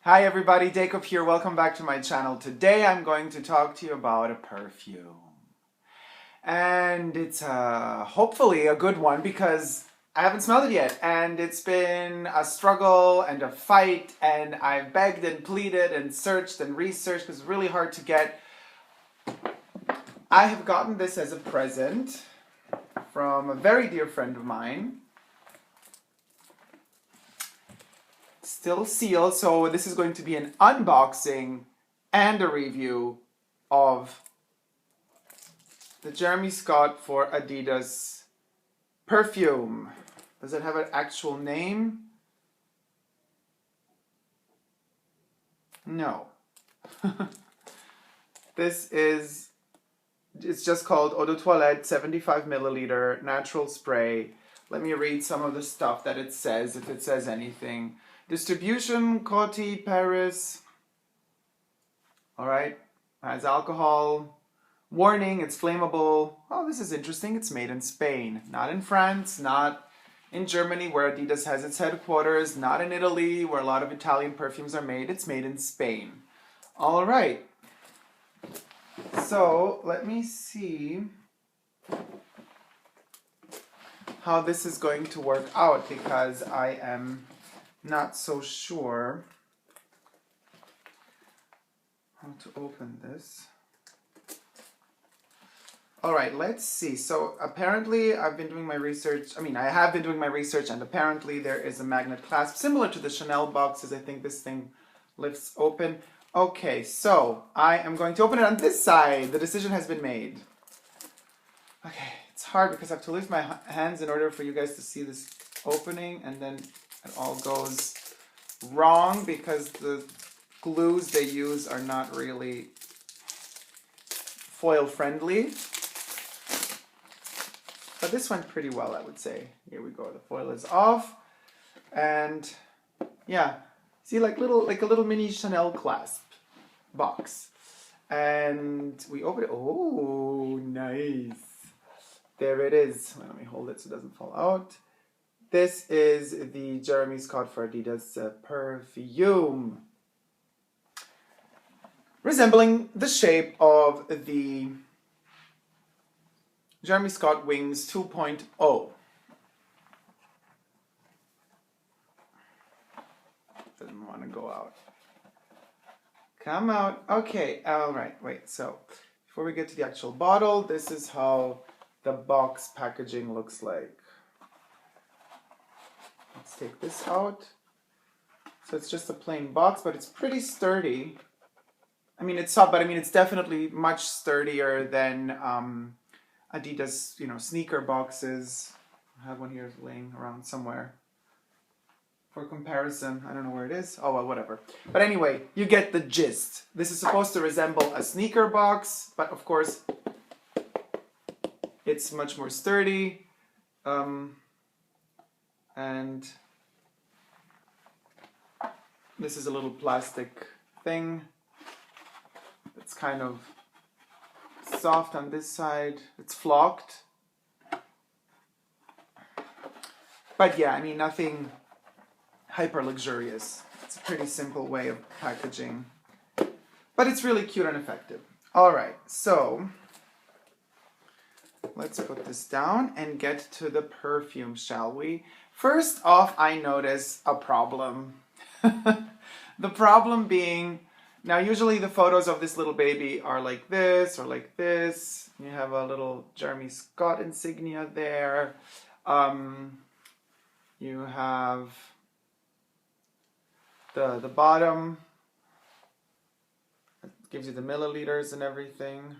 Hi everybody, Dacob here. Welcome back to my channel. Today I'm going to talk to you about a perfume. And it's hopefully a good one because I haven't smelled it yet. And it's been a struggle and a fight, and I've begged and pleaded and searched and researched because it's really hard to get. I have gotten this as a present from a very dear friend of mine. Still sealed, so this is going to be an unboxing and a review of the Jeremy Scott for Adidas Perfume. Does it have an actual name? No. It's just called Eau de Toilette 75 milliliter natural spray. Let me read some of the stuff that it says, if it says anything. Distribution, Coty, Paris. Alright, has alcohol. Warning, it's flammable. Oh, this is interesting. It's made in Spain. Not in France, not in Germany where Adidas has its headquarters, not in Italy where a lot of Italian perfumes are made. It's made in Spain. Alright. So, let me see how this is going to work out because I am not so sure how to open this. All right, let's see. So apparently I've been doing my research. I have been doing my research, and apparently there is a magnet clasp similar to the Chanel boxes. I think this thing lifts open. Okay, so I am going to open it on this side. The decision has been made. Okay, it's hard because I have to lift my hands in order for you guys to see this opening, and then it all goes wrong because the glues they use are not really foil friendly. But this went pretty well, I would say. Here we go. The foil is off, and yeah, see, like a little mini Chanel clasp box. And we open it. Oh, nice. There it is. Let me hold it so it doesn't fall out. This is the Jeremy Scott for Adidas Perfume, resembling the shape of the Jeremy Scott Wings 2.0. Doesn't want to go out. Come out. Okay, all right, wait. So before we get to the actual bottle, this is how the box packaging looks like. Let's take this out. So it's just a plain box, but it's pretty sturdy. I mean, it's soft, but I mean, it's definitely much sturdier than Adidas, sneaker boxes. I have one here laying around somewhere. For comparison, I don't know where it is. Oh, well, whatever. But anyway, you get the gist. This is supposed to resemble a sneaker box, but of course, it's much more sturdy. And this is a little plastic thing. It's kind of soft on this side. It's flocked. But yeah, I mean, nothing hyper luxurious. It's a pretty simple way of packaging. But it's really cute and effective. All right, so let's put this down and get to the perfume, shall we? First off, I notice a problem. The problem being, now usually the photos of this little baby are like this or like this. You have a little Jeremy Scott insignia there. You have the bottom. It gives you the milliliters and everything.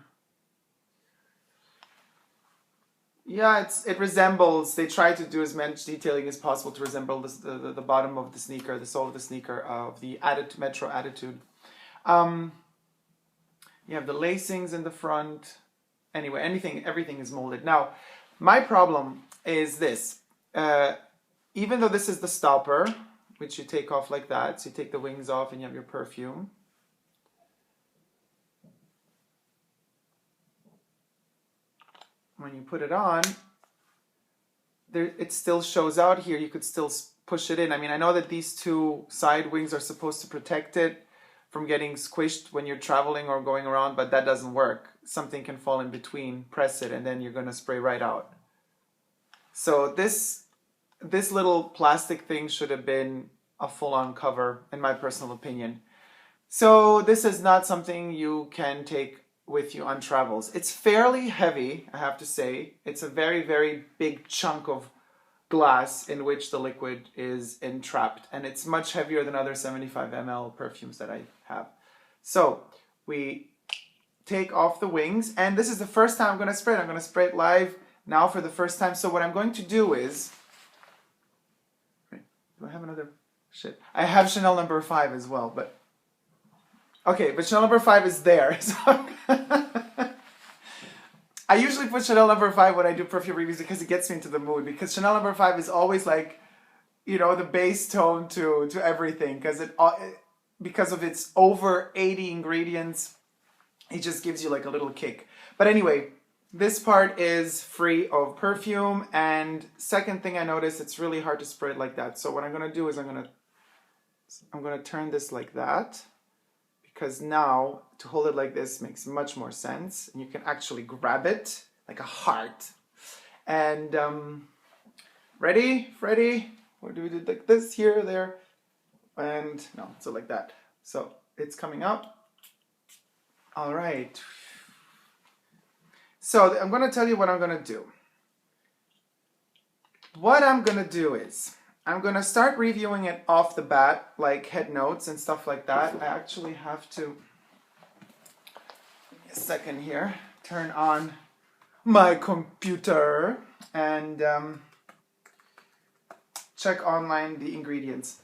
Yeah, it resembles, they try to do as much detailing as possible to resemble the bottom of the sneaker, the sole of the sneaker of the Metro Attitude. You have the lacings in the front. Anyway, everything is molded. Now, my problem is this. Even though this is the stopper, which you take off like that, so you take the wings off and you have your perfume. When you put it on, it still shows out here. You could still push it in. I mean, I know that these two side wings are supposed to protect it from getting squished when you're traveling or going around, but that doesn't work. Something can fall in between, press it, and then you're gonna spray right out. So this little plastic thing should have been a full-on cover, in my personal opinion. So this is not something you can take with you on travels. It's fairly heavy, I have to say. It's a very, very big chunk of glass in which the liquid is entrapped, and it's much heavier than other 75 ml perfumes that I have. So we take off the wings, and this is the first time I'm going to spray it. I'm going to spray it live now for the first time. So what I'm going to do is, do I have another shit? I have Chanel number 5 as well, but okay, but Chanel number 5 is there. So I usually put Chanel number 5 when I do perfume reviews because it gets me into the mood, because Chanel number 5 is always like, you know, the base tone to everything, because of its over 80 ingredients, it just gives you like a little kick. But anyway, this part is free of perfume, and second thing I noticed, it's really hard to spray it like that. So what I'm going to do is I'm going to turn this like that, because now to hold it like this makes much more sense, and you can actually grab it like a heart. And ready? What do we do? Like this, here, there, and no, so like that. So it's coming up. All right. So I'm going to tell you what I'm going to do. What I'm going to do is I'm going to start reviewing it off the bat, like head notes and stuff like that. I actually have to, a second here, turn on my computer and check online the ingredients.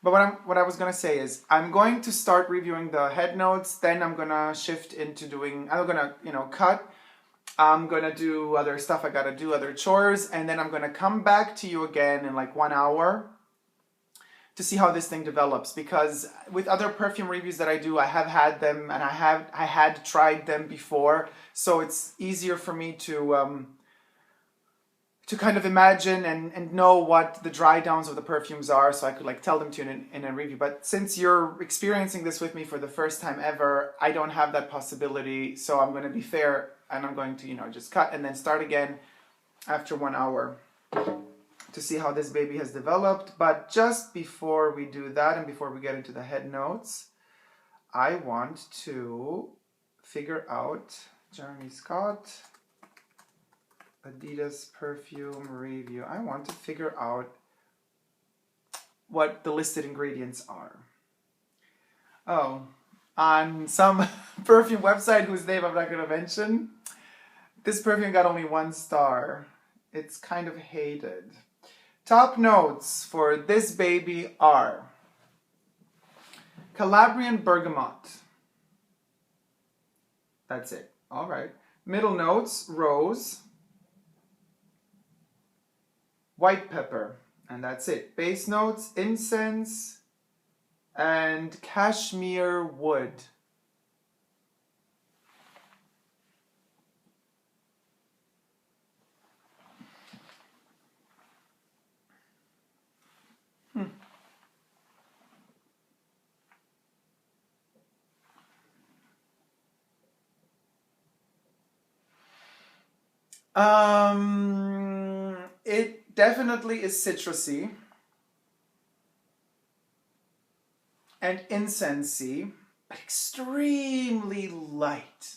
But what I was going to say is I'm going to start reviewing the head notes, then I'm going to shift into doing, I'm going to, you know, cut. I'm going to do other stuff I got to do, other chores, and then I'm going to come back to you again in like 1 hour to see how this thing develops. Because with other perfume reviews that I do, I have had them and I had tried them before, so it's easier for me to kind of imagine and know what the dry downs of the perfumes are, so I could like tell them to you in a review. But since you're experiencing this with me for the first time ever, I don't have that possibility, so I'm going to be fair. And I'm going to, you know, just cut and then start again after 1 hour to see how this baby has developed. But just before we do that and before we get into the head notes, I want to figure out Jeremy Scott, Adidas perfume review. I want to figure out what the listed ingredients are. Oh, on some perfume website whose name I'm not going to mention, this perfume got only 1 star. It's kind of hated. Top notes for this baby are Calabrian bergamot. That's it. All right. Middle notes, rose, white pepper, and that's it. Base notes, incense, and cashmere wood. It definitely is citrusy and incensey, but extremely light.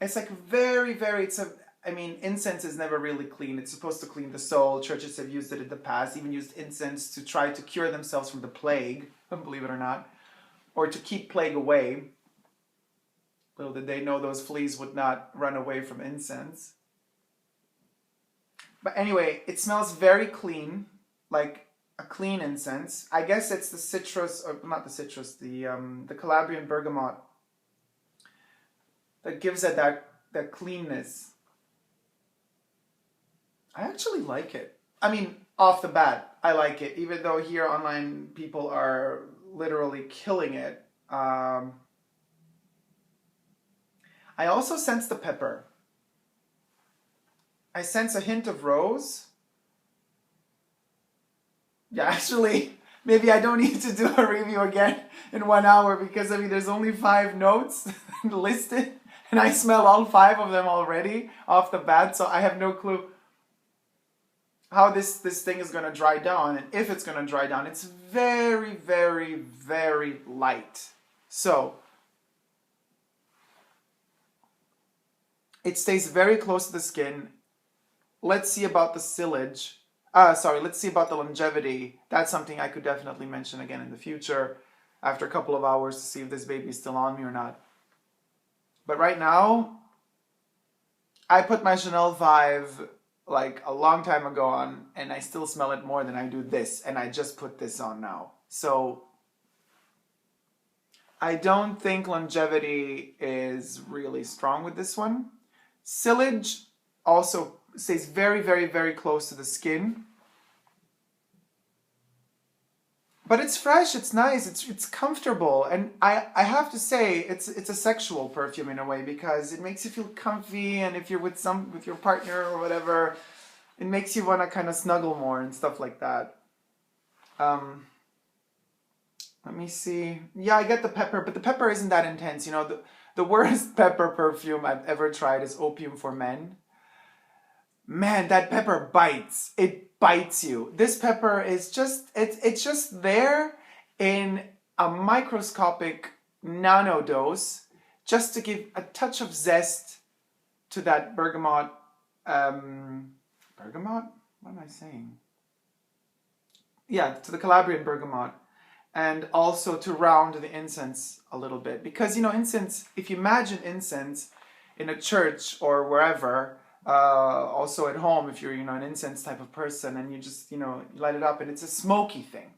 It's like very, I mean, incense is never really clean. It's supposed to clean the soul. Churches have used it in the past, even used incense to try to cure themselves from the plague, believe it or not, or to keep plague away. Little did they know those fleas would not run away from incense. But anyway, it smells very clean, like a clean incense. I guess it's the citrus, or not the citrus, the Calabrian bergamot that gives it that cleanness. I actually like it. I mean, off the bat, I like it, even though here online people are literally killing it. I also sense the pepper. I sense a hint of rose. Yeah, actually, maybe I don't need to do a review again in 1 hour because I mean, there's only 5 notes listed and I smell all 5 of them already off the bat, so I have no clue how this thing is going to dry down and if it's going to dry down. It's very, very, very light. So it stays very close to the skin. Let's see about the sillage. Let's see about the longevity. That's something I could definitely mention again in the future after a couple of hours to see if this baby is still on me or not. But right now, I put my Chanel 5 like a long time ago on and I still smell it more than I do this, and I just put this on now. So I don't think longevity is really strong with this one. Sillage also stays very, very, very close to the skin. But it's fresh, it's nice, it's comfortable, and I have to say it's a sexual perfume in a way because it makes you feel comfy, and if you're with your partner or whatever, it makes you want to kind of snuggle more and stuff like that. Let me see. Yeah, I get the pepper, but the pepper isn't that intense. You know, the worst pepper perfume I've ever tried is Opium for Men. Man, that pepper bites. It bites you. This pepper is just, it's just there in a microscopic nano dose just to give a touch of zest to that bergamot. Bergamot? What am I saying? Yeah, to the Calabrian bergamot. And also to round the incense a little bit. Because, you know, incense, if you imagine incense in a church or wherever, also at home, if you're, you know, an incense type of person and you just, you know, light it up and it's a smoky thing.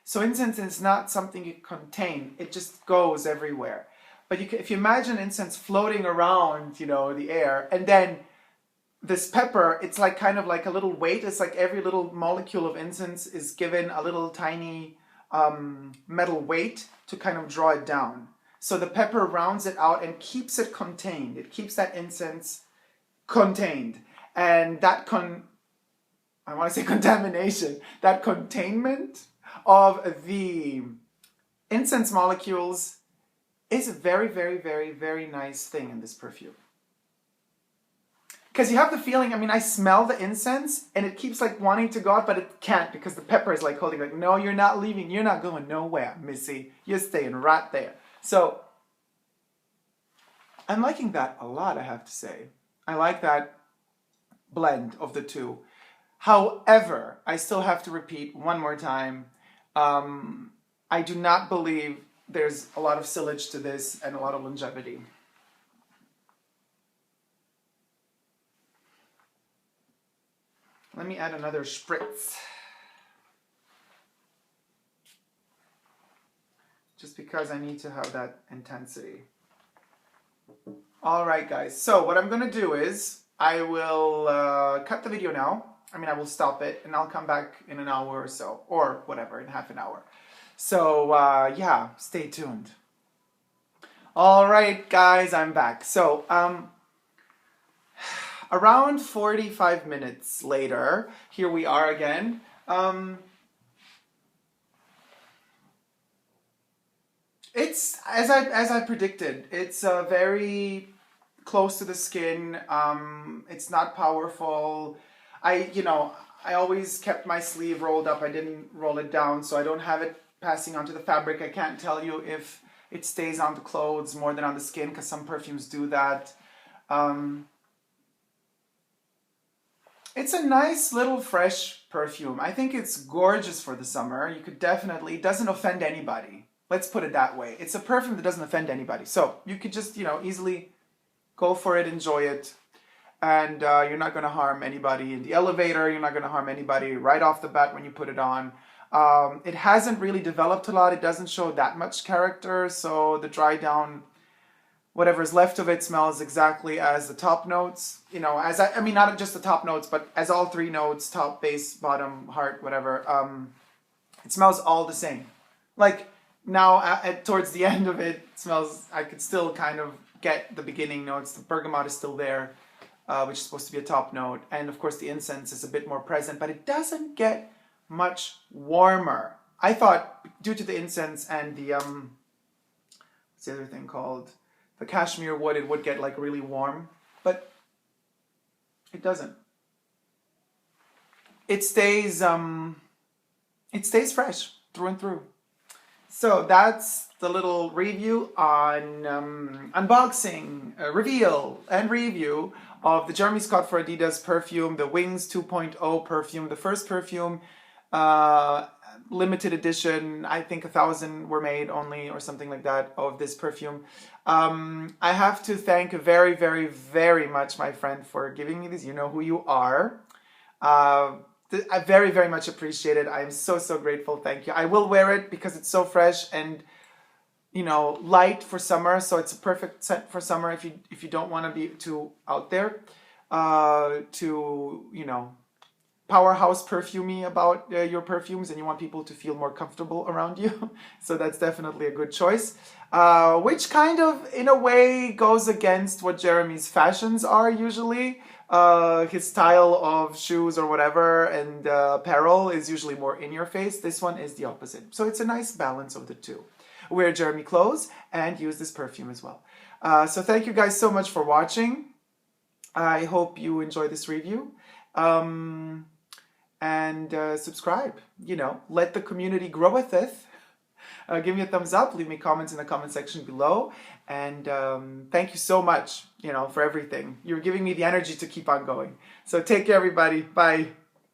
So incense is not something you contain. It just goes everywhere. But if you imagine incense floating around, you know, the air, and then this pepper, it's like kind of like a little weight. It's like every little molecule of incense is given a little tiny metal weight to kind of draw it down. So the pepper rounds it out and keeps it contained. It keeps that incense contained, and that I want to say contamination, that containment of the incense molecules is a very, very, very, very nice thing in this perfume. Because you have the feeling, I mean, I smell the incense and it keeps like wanting to go out, but it can't because the pepper is like holding, like, no, you're not leaving, you're not going nowhere, Missy, you're staying right there. So I'm liking that a lot, I have to say. I like that blend of the two. However, I still have to repeat one more time, I do not believe there's a lot of sillage to this and a lot of longevity. Let me add another spritz. Just because I need to have that intensity. All right, guys. So what I'm going to do is I will cut the video now. I mean, I will stop it and I'll come back in an hour or so, or whatever, in half an hour. So yeah, stay tuned. All right, guys, I'm back. So around 45 minutes later, here we are again. It's as I predicted. It's very close to the skin. It's not powerful. I always kept my sleeve rolled up. I didn't roll it down, so I don't have it passing onto the fabric. I can't tell you if it stays on the clothes more than on the skin, because some perfumes do that. It's a nice little fresh perfume. I think it's gorgeous for the summer. You could definitely, it doesn't offend anybody. Let's put it that way. It's a perfume that doesn't offend anybody. So you could just, easily go for it, enjoy it. And you're not going to harm anybody in the elevator. You're not going to harm anybody right off the bat when you put it on. It hasn't really developed a lot. It doesn't show that much character. So the dry down, whatever's left of it smells exactly as the top notes. Not just the top notes, but as all three notes, top, base, bottom, heart, whatever. It smells all the same. Like now, towards the end of it, smells, I could still kind of get the beginning notes. The bergamot is still there, which is supposed to be a top note. And of course the incense is a bit more present, but it doesn't get much warmer. I thought due to the incense and the what's the other thing called? The cashmere wood, it would get like really warm, but it doesn't. It stays fresh through and through. So that's the little review on unboxing, reveal, and review of the Jeremy Scott for Adidas perfume, the Wings 2.0 perfume, the first perfume, limited edition. I think 1,000 were made only or something like that of this perfume. I have to thank very, very, very much my friend for giving me this. You know who you are. I very, very much appreciate it. I am so, so grateful. Thank you. I will wear it because it's so fresh and, you know, light for summer. So it's a perfect scent for summer if you don't want to be too out there. To, you know, powerhouse perfumey about your perfumes and you want people to feel more comfortable around you. So that's definitely a good choice. Which kind of, in a way, goes against what Jeremy's fashions are usually. His style of shoes or whatever and apparel is usually more in your face. This one is the opposite. So it's a nice balance of the two. Wear Jeremy clothes and use this perfume as well. So thank you guys so much for watching. I hope you enjoy this review. And subscribe, you know, let the community grow with it. Give me a thumbs up, leave me comments in the comment section below, and thank you so much, you know, for everything. You're giving me the energy to keep on going. So take care, everybody. Bye.